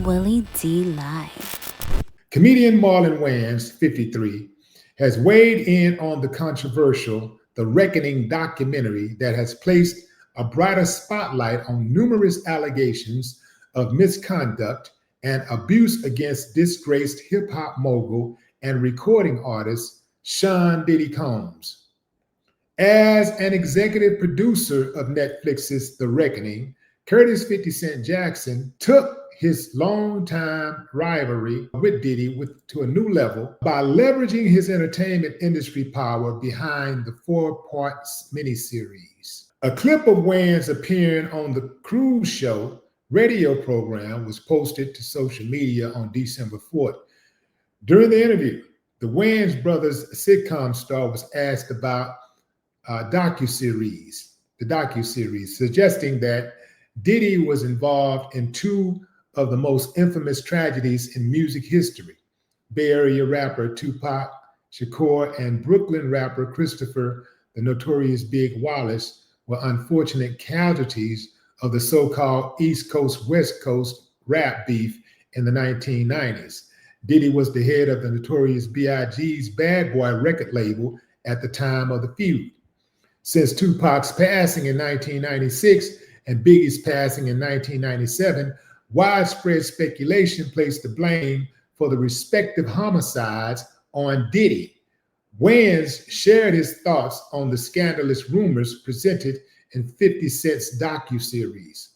Willie D Live. Comedian Marlon Wayans, 53, has weighed in on the controversial The Reckoning documentary that has placed a brighter spotlight on numerous allegations of misconduct and abuse against disgraced hip-hop mogul and recording artist Sean Diddy Combs. As an executive producer of Netflix's The Reckoning, Curtis 50 Cent Jackson took his longtime rivalry with Diddy to a new level by leveraging his entertainment industry power behind the 4-part miniseries. A clip of Wayans appearing on the Cruise Show radio program was posted to social media on December 4th. During the interview, the Wayans brothers sitcom star was asked about the docuseries, suggesting that Diddy was involved in two of the most infamous tragedies in music history. Bay Area rapper Tupac Shakur and Brooklyn rapper Christopher the Notorious Big Wallace were unfortunate casualties of the so-called East Coast, West Coast rap beef in the 1990s. Diddy was the head of the Notorious B.I.G.'s Bad Boy record label at the time of the feud. Since Tupac's passing in 1996 and Biggie's passing in 1997, widespread speculation placed the blame for the respective homicides on Diddy. Wayans shared his thoughts on the scandalous rumors presented in 50 Cent's docuseries.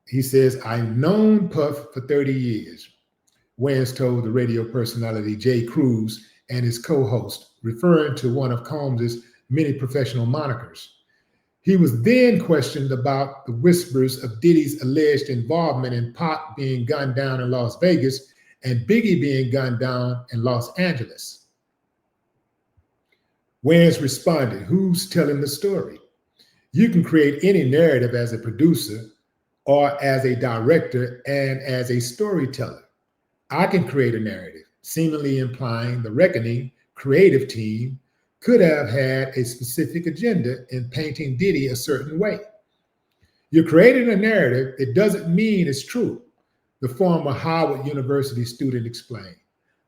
He says, "I've known Puff for 30 years," Wayans told the radio personality Jay Cruz and his co-host, referring to one of Combs' many professional monikers. He was then questioned about the whispers of Diddy's alleged involvement in Pac being gunned down in Las Vegas and Biggie being gunned down in Los Angeles. Wayans responded, "Who's telling the story? You can create any narrative as a producer or as a director and as a storyteller. I can create a narrative," seemingly implying the Reckoning creative team could have had a specific agenda in painting Diddy a certain way. "You're creating a narrative, it doesn't mean it's true," the former Howard University student explained.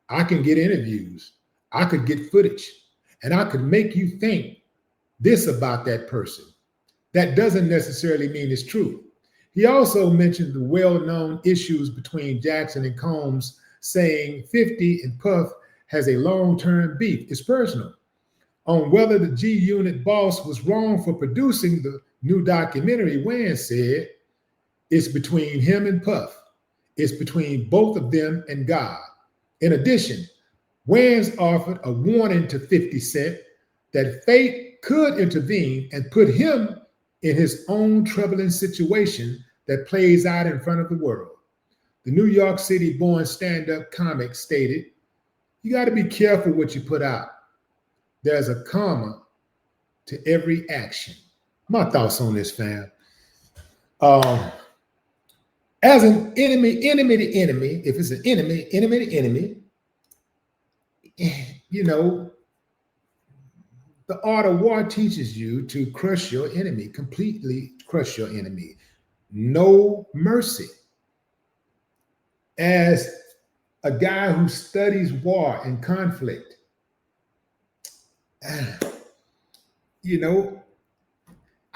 "I can get interviews, I could get footage, and I could make you think this about that person. That doesn't necessarily mean it's true." He also mentioned the well-known issues between Jackson and Combs, saying 50 and Puff has a long-term beef. It's personal. On whether the G-Unit boss was wrong for producing the new documentary, Wayans said, "It's between him and Puff. It's between both of them and God." In addition, Wayans offered a warning to 50 Cent that fate could intervene and put him in his own troubling situation that plays out in front of the world. The New York City-born stand-up comic stated, "You got to be careful what you put out. There's a karma to every action." My thoughts on this, fam. As an enemy to enemy, if it's an enemy to enemy, the art of war teaches you to crush your enemy, completely crush your enemy. No mercy. As a guy who studies war and conflict,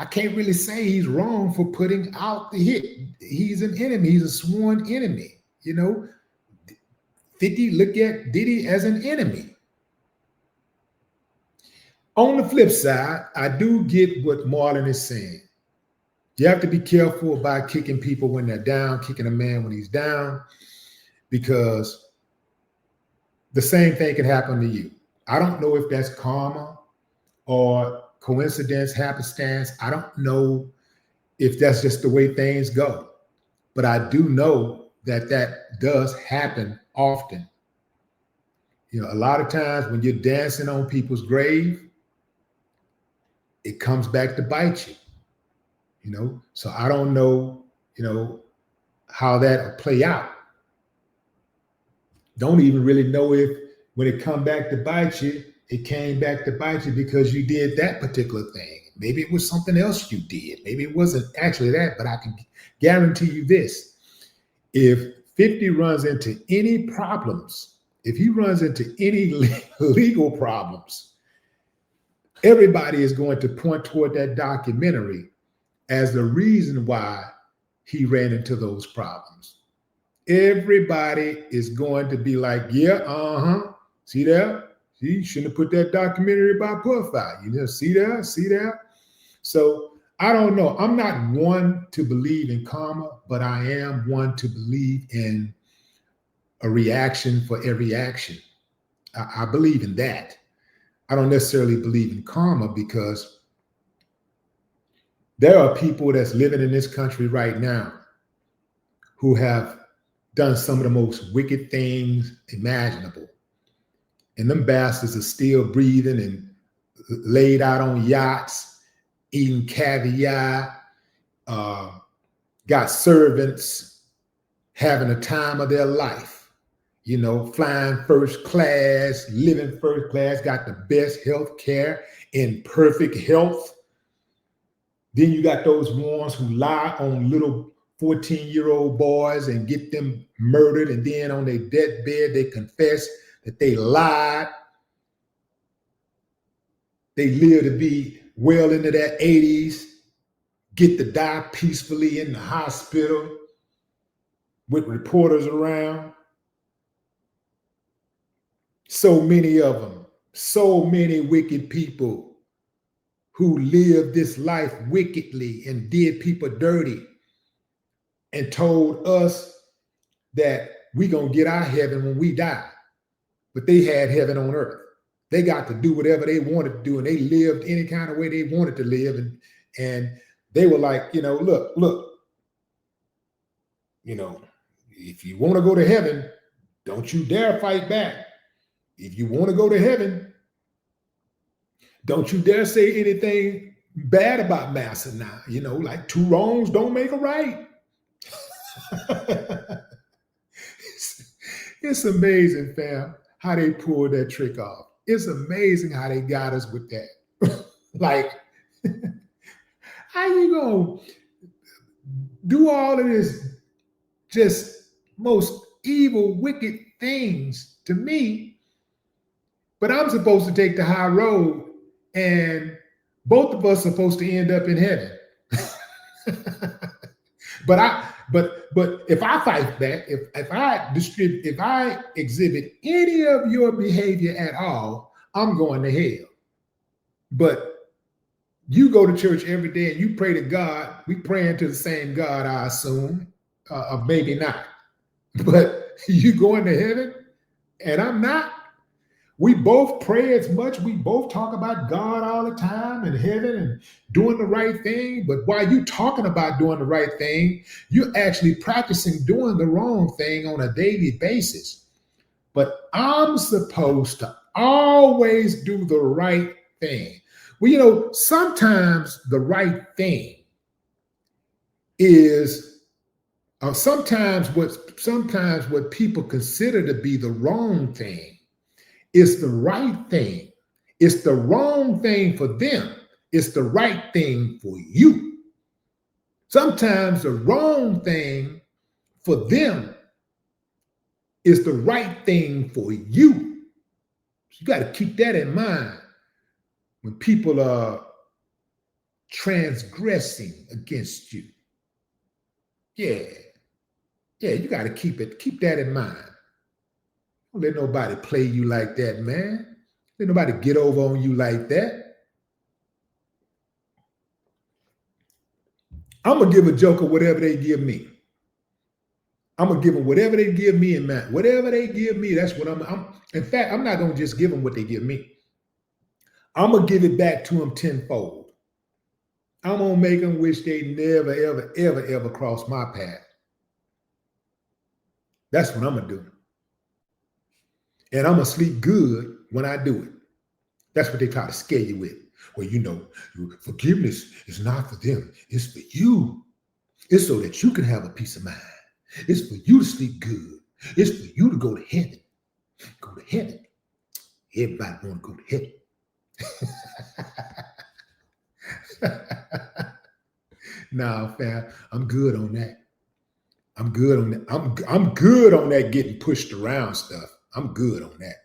I can't really say he's wrong for putting out the hit. He's an enemy. He's a sworn enemy. 50 look at Diddy as an enemy. On the flip side, I do get what Marlon is saying. You have to be careful about kicking people when they're down, kicking a man when he's down, because the same thing can happen to you. I don't know if that's karma or coincidence, happenstance. I don't know if that's just the way things go. But I do know that that does happen often. A lot of times when you're dancing on people's grave, it comes back to bite you. So I don't know, how that'll play out. Don't even really know if when it come back to bite you, it came back to bite you because you did that particular thing. Maybe it was something else you did. Maybe it wasn't actually that, but I can guarantee you this. If 50 runs into any problems, if he runs into any legal problems, everybody is going to point toward that documentary as the reason why he ran into those problems. Everybody is going to be like, yeah, see that? See, you shouldn't have put that documentary about Puffy. You just see that? See that? So I don't know. I'm not one to believe in karma, but I am one to believe in a reaction for every action. I believe in that. I don't necessarily believe in karma because there are people that's living in this country right now who have done some of the most wicked things imaginable. And them bastards are still breathing and laid out on yachts, eating caviar, got servants, having a time of their life, you know, flying first class, living first class, got the best health care, in perfect health. Then you got those ones who lie on little 14-year-old boys and get them murdered, and then on their deathbed, they confess that they lied. They live to be well into their 80s, get to die peacefully in the hospital with reporters around. So many of them, so many wicked people who lived this life wickedly and did people dirty and told us that we gonna get our heaven when we die. But they had heaven on earth. They got to do whatever they wanted to do, and they lived any kind of way they wanted to live. And they were like, you know, look, you know, if you want to go to heaven, don't you dare fight back. If you want to go to heaven, don't you dare say anything bad about Massa now. You know, like two wrongs don't make a right. It's amazing, fam, how they pulled that trick off. It's amazing how they got us with that. Like, how you gonna do all of this just most evil, wicked things to me, but I'm supposed to take the high road, and both of us are supposed to end up in heaven. But if I fight back, if I exhibit any of your behavior at all, I'm going to hell. But you go to church every day and you pray to God. We praying to the same God, I assume, or maybe not. But you going to heaven and I'm not. We both pray as much. We both talk about God all the time and heaven and doing the right thing. But while you talking about doing the right thing, you're actually practicing doing the wrong thing on a daily basis. But I'm supposed to always do the right thing. Well, you know, sometimes the right thing is sometimes what people consider to be the wrong thing. It's the right thing. It's the wrong thing for them. It's the right thing for you. Sometimes the wrong thing for them is the right thing for you. So you got to keep that in mind when people are transgressing against you. Yeah, you got to keep that in mind. Don't let nobody play you like that, man. Let nobody get over on you like that. I'm going to give a joker whatever they give me. I'm going to give them whatever they give me, and man, whatever they give me, that's what in fact, I'm not going to just give them what they give me. I'm going to give it back to them tenfold. I'm going to make them wish they never, ever, ever, ever crossed my path. That's what I'm going to do. And I'm going to sleep good when I do it. That's what they try to scare you with. Well, you know, forgiveness is not for them. It's for you. It's so that you can have a peace of mind. It's for you to sleep good. It's for you to go to heaven. Go to heaven. Everybody want to go to heaven. Nah, fam, I'm good on that. I'm good on that. I'm good on that getting pushed around stuff. I'm good on that.